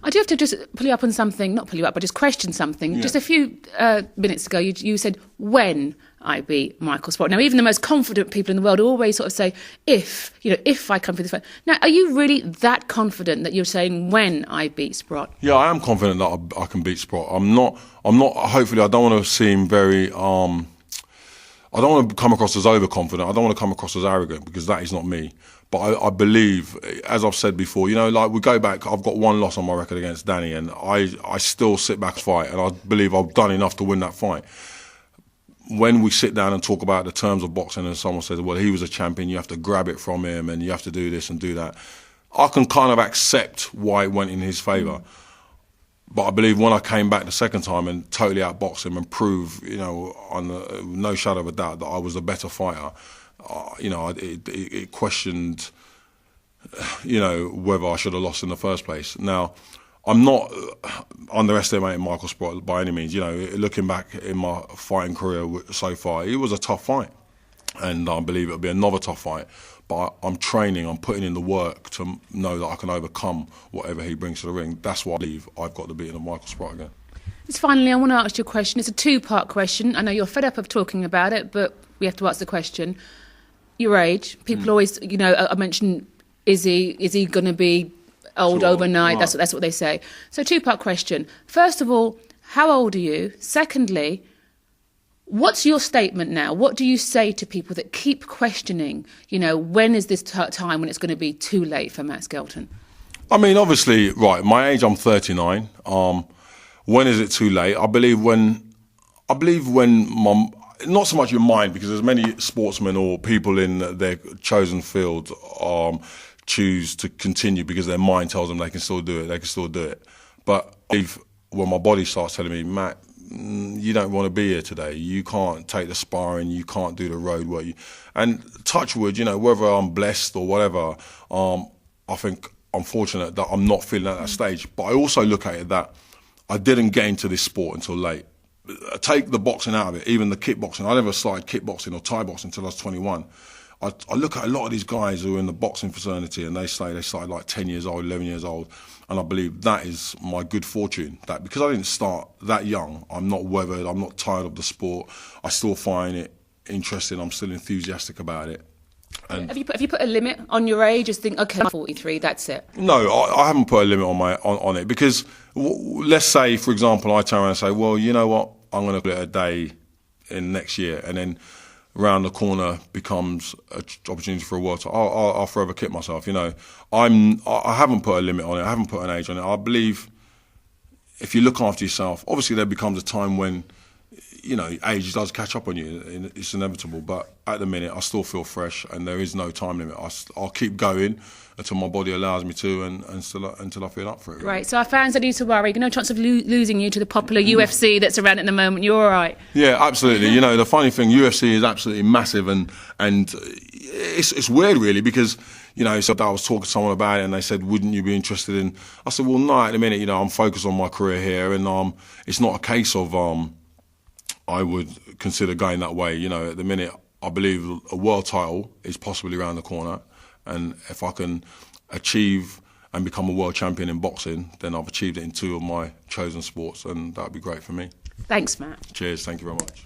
I do have to just pull you up on something, not pull you up, but just question something. Yeah. Just a few minutes ago, you said, when I beat Michael Sprott. Now, even the most confident people in the world always sort of say, if I come through this fight. Now, are you really that confident that you're saying when I beat Sprott? Yeah, I am confident that I can beat Sprott. I'm not, hopefully I don't want to seem very, I don't want to come across as overconfident. I don't want to come across as arrogant, because that is not me. But I believe, as I've said before, like we go back, I've got one loss on my record against Danny, and I still sit back and fight, and I believe I've done enough to win that fight. When we sit down and talk about the terms of boxing and someone says, well, he was a champion, you have to grab it from him and you have to do this and do that, I can kind of accept why it went in his favour. But I believe when I came back the second time and totally outboxed him and proved, on no shadow of a doubt that I was the better fighter, it questioned, whether I should have lost in the first place. Now, I'm not underestimating Michael Sprott by any means. Looking back in my fighting career so far, it was a tough fight, and I believe it'll be another tough fight. But I'm training, I'm putting in the work to know that I can overcome whatever he brings to the ring. That's why I believe I've got the beating of Michael Sprott again. Just finally, I want to ask you a question. It's a two-part question. I know you're fed up of talking about it, but we have to ask the question. Your age. People always, I mentioned, is he going to be old overnight? Right. That's what they say. So two-part question. First of all, how old are you? Secondly, what's your statement now? What do you say to people that keep questioning, when is this time when it's going to be too late for Matt Skelton? I mean, obviously, right, my age, I'm 39. When is it too late? I believe when not so much your mind, because there's many sportsmen or people in their chosen field choose to continue because their mind tells them they can still do it. But when my body starts telling me, Matt, you don't want to be here today, you can't take the sparring, you can't do the road work, and touch wood, whether I'm blessed or whatever, I think I'm fortunate that I'm not feeling at that stage. But I also look at it that I didn't get into this sport until late. Take the boxing out of it, even the kickboxing. I never started kickboxing or Thai boxing until I was 21. I look at a lot of these guys who are in the boxing fraternity and they say they started like 10 years old, 11 years old. And I believe that is my good fortune. That because I didn't start that young, I'm not weathered, I'm not tired of the sport. I still find it interesting, I'm still enthusiastic about it. And have you put a limit on your age? Just think, okay, I'm 43, that's it. No, I haven't put a limit on it, because let's say, for example, I turn around and say, well, you know what, I'm going to put it a day in next year, and then round the corner becomes an opportunity for a world title. I'll forever kick myself. I haven't put a limit on it. I haven't put an age on it. I believe if you look after yourself, obviously there becomes a time when age does catch up on you. It's inevitable. But at the minute, I still feel fresh, and there is no time limit. I'll keep going until my body allows me to, and until I feel up for it. Really. Right. So our fans don't need to worry. No chance of losing you to the popular UFC that's around at the moment. You're all right. Yeah, absolutely. The funny thing, UFC is absolutely massive, and it's weird, really, because so I was talking to someone about it, and they said, "Wouldn't you be interested in?" I said, "Well, no. At the minute, I'm focused on my career here, and it's not a case of I would consider going that way. At the minute, I believe a world title is possibly around the corner, and if I can achieve and become a world champion in boxing, then I've achieved it in two of my chosen sports, and that would be great for me." Thanks, Matt. Cheers. Thank you very much.